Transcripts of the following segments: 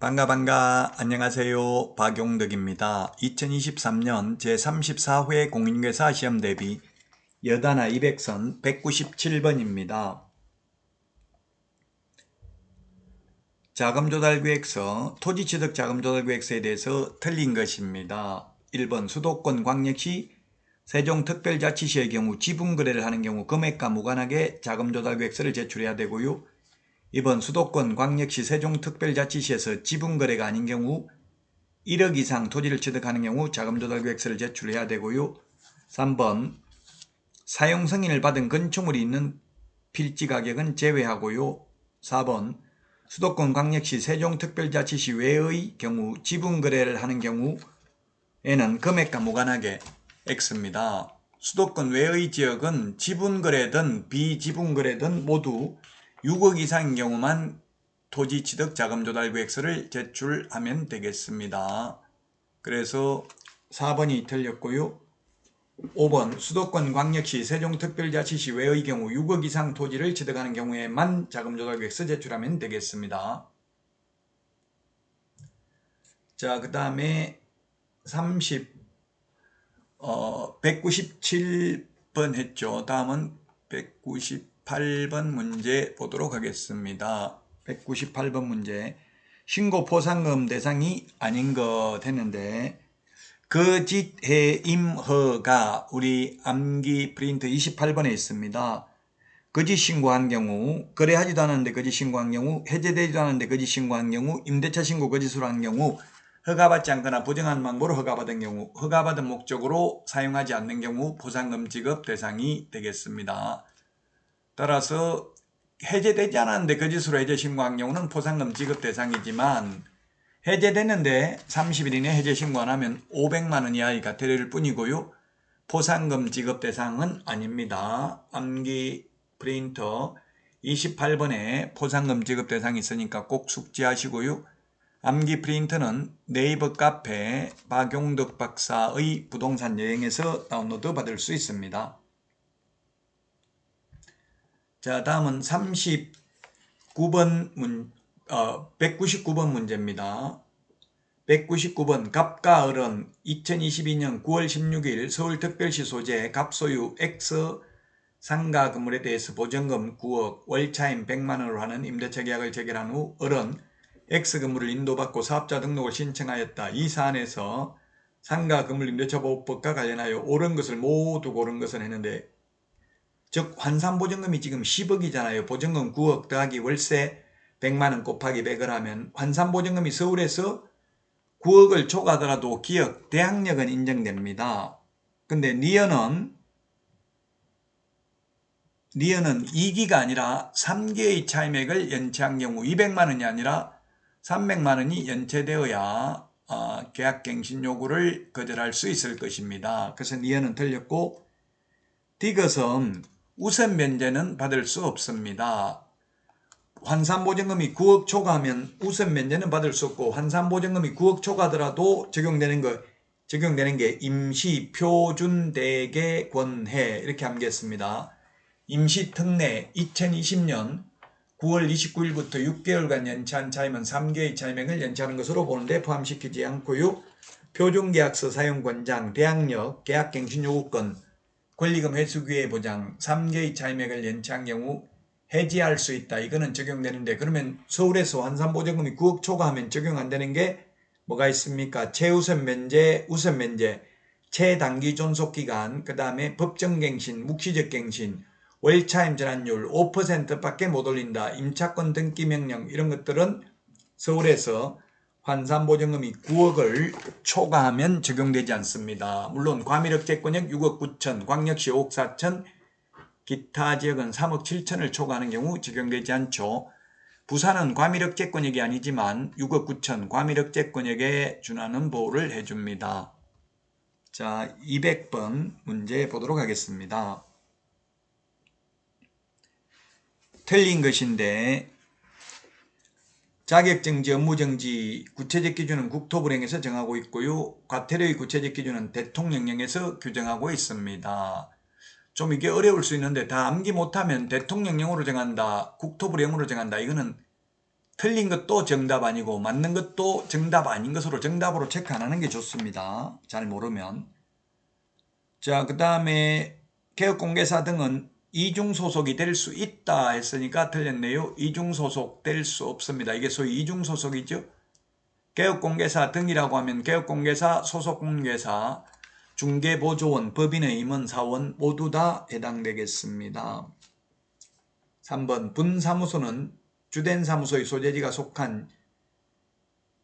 반가 안녕하세요. 박용덕입니다. 2023년 제34회 공인중개사 시험 대비 여단아 200선 197번입니다. 자금조달계획서, 토지취득 자금조달계획서에 대해서 틀린 것입니다. 1번 수도권 광역시 세종특별자치시의 경우 지분거래를 하는 경우 금액과 무관하게 자금조달계획서를 제출해야 되고요. 2번 수도권 광역시 세종특별자치시에서 지분거래가 아닌 경우 1억 이상 토지를 취득하는 경우 자금조달계획서를 제출해야 되고요. 3번 사용승인을 받은 건축물이 있는 필지가격은 제외하고요. 4번 수도권 광역시 세종특별자치시 외의 경우 지분거래를 하는 경우에는 금액과 무관하게 X입니다. 수도권 외의 지역은 지분거래든 비지분거래든 모두 6억 이상인 경우만 토지취득 자금조달계획서를 제출하면 되겠습니다. 그래서 4번이 틀렸고요. 5번 수도권 광역시 세종특별자치시 외의 경우 6억 이상 토지를 취득하는 경우에만 자금조달계획서 제출하면 되겠습니다. 자, 그 다음에 197번 했죠. 다음은 198번 문제 보도록 하겠습니다. 198번 문제. 신고 포상금 대상이 아닌 거 됐는데 거짓해임허가 우리 암기 프린트 28번에 있습니다. 거짓 신고한 경우, 거래하지도 않았는데 거짓 신고한 경우, 해제되지도 않았는데 거짓 신고한 경우, 임대차 신고 거짓으로 한 경우, 허가받지 않거나 부정한 방법으로 허가받은 경우, 허가받은 목적으로 사용하지 않는 경우 포상금 지급 대상이 되겠습니다. 따라서 해제되지 않았는데 거짓으로 해제 신고한 경우는 포상금 지급 대상이지만 해제됐는데 30일 이내 해제 신고 안 하면 500만 원 이하의 과태료일 뿐이고요. 포상금 지급 대상은 아닙니다. 암기 프린터 28번에 포상금 지급 대상이 있으니까 꼭 숙지하시고요. 암기 프린터는 네이버 카페 박용덕 박사의 부동산 여행에서 다운로드 받을 수 있습니다. 자, 다음은 199번 문제입니다. 199번 갑과 을은 2022년 9월 16일 서울특별시 소재 갑소유 X 상가 건물에 대해서 보증금 9억, 월차임 100만원으로 하는 임대차 계약을 체결한 후 을은 X 건물을 인도받고 사업자 등록을 신청하였다. 이 사안에서 상가 건물 임대차보호법과 관련하여 옳은 것을 모두 고른 것을 했는데, 즉 환산보증금이 지금 10억이잖아요. 보증금 9억 더하기 월세 100만원 곱하기 100을 하면 환산보증금이 서울에서 9억을 초과하더라도 기억, 대항력은 인정됩니다. 근데 니은은 2기가 아니라 3개의 차임액을 연체한 경우 200만원이 아니라 300만원이 연체되어야 계약갱신 요구를 거절할 수 있을 것입니다. 그래서 니은은 틀렸고, 디귿은 우선 면제는 받을 수 없습니다. 환산보증금이 9억 초과하면 우선 면제는 받을 수 없고, 환산보증금이 9억 초과하더라도 적용되는 게 임시표준대개권해 이렇게 암기했습니다. 임시특례 2020년 9월 29일부터 6개월간 연체한 차임은 3개의 차임액을 연체하는 것으로 보는데 포함시키지 않고요. 표준계약서 사용권장, 대항력, 계약갱신요구권, 권리금 회수기회 보장, 3개의 차임액을 연체한 경우 해지할 수 있다. 이거는 적용되는데, 그러면 서울에서 환산보증금이 9억 초과하면 적용 안 되는 게 뭐가 있습니까? 최우선 면제, 우선 면제, 최단기 존속기간, 그 다음에 법정갱신, 묵시적 갱신, 월차임 전환율 5%밖에 못 올린다. 임차권 등기 명령 이런 것들은 서울에서 환산보증금이 9억을 초과하면 적용되지 않습니다. 물론 과밀억제권역 6억 9천, 광역시 5억 4천, 기타 지역은 3억 7천을 초과하는 경우 적용되지 않죠. 부산은 과밀억제권역이 아니지만 6억 9천 과밀억제권역에 준하는 보호를 해줍니다. 자, 200번 문제 보도록 하겠습니다. 틀린 것인데, 자격정지, 업무정지 구체적 기준은 국토부령에서 정하고 있고요. 과태료의 구체적 기준은 대통령령에서 규정하고 있습니다. 좀 이게 어려울 수 있는데 다 암기 못하면 대통령령으로 정한다, 국토부령으로 정한다, 이거는 틀린 것도 정답 아니고 맞는 것도 정답 아닌 것으로 정답으로 체크 안 하는 게 좋습니다. 잘 모르면. 자, 그 다음에 개업공개사 등은 이중소속이 될 수 있다 했으니까 틀렸네요. 이중소속 될 수 없습니다. 이게 소위 이중소속이죠. 개업공개사 등이라고 하면 개업공개사, 소속공개사, 중개보조원, 법인의 임원사원 모두 다 해당되겠습니다. 3번 분사무소는 주된 사무소의 소재지가 속한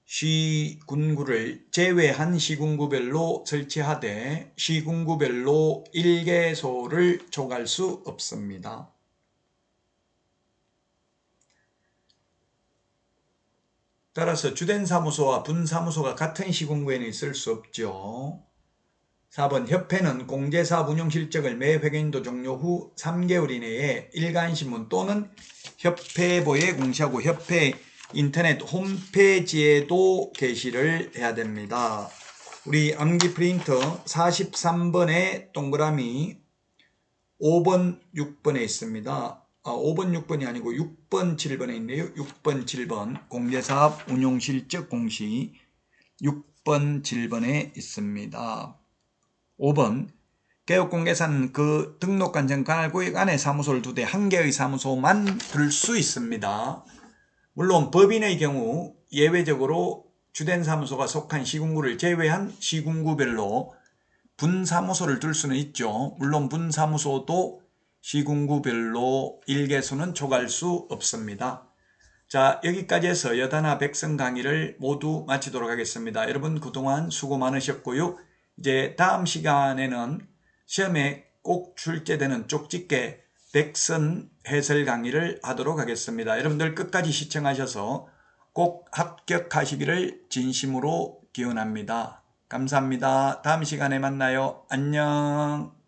시군구를 제외한 시군구별로 설치하되 시군구별로 일개소를 족할 수 없습니다. 따라서 주된 사무소와 분사무소가 같은 시군구에는 있을 수 없죠. 4번 협회는 공제사업 운영 실적을 매 회계연도 종료 후 3개월 이내에 일간신문 또는 협회보에 공시하고 협회 인터넷 홈페이지에도 게시를 해야 됩니다. 우리 암기 프린터 43번에 동그라미 5번, 6번에 있습니다. 5번, 6번이 아니고 6번, 7번에 있네요. 6번, 7번 공제사업 운용실적 공시 6번, 7번에 있습니다. 5번 개업공개사는 그 등록한 전 관할구역 안에 사무소를 두되 한 개의 사무소만 둘 수 있습니다. 물론 법인의 경우 예외적으로 주된 사무소가 속한 시군구를 제외한 시군구별로 분사무소를 둘 수는 있죠. 물론 분사무소도 시군구별로 일개소는 족할 수 없습니다. 자, 여기까지 해서 여단아 백성 강의를 모두 마치도록 하겠습니다. 여러분 그동안 수고 많으셨고요. 이제 다음 시간에는 시험에 꼭 출제되는 쪽집게 백선 해설 강의를 하도록 하겠습니다. 여러분들 끝까지 시청하셔서 꼭 합격하시기를 진심으로 기원합니다. 감사합니다. 다음 시간에 만나요. 안녕.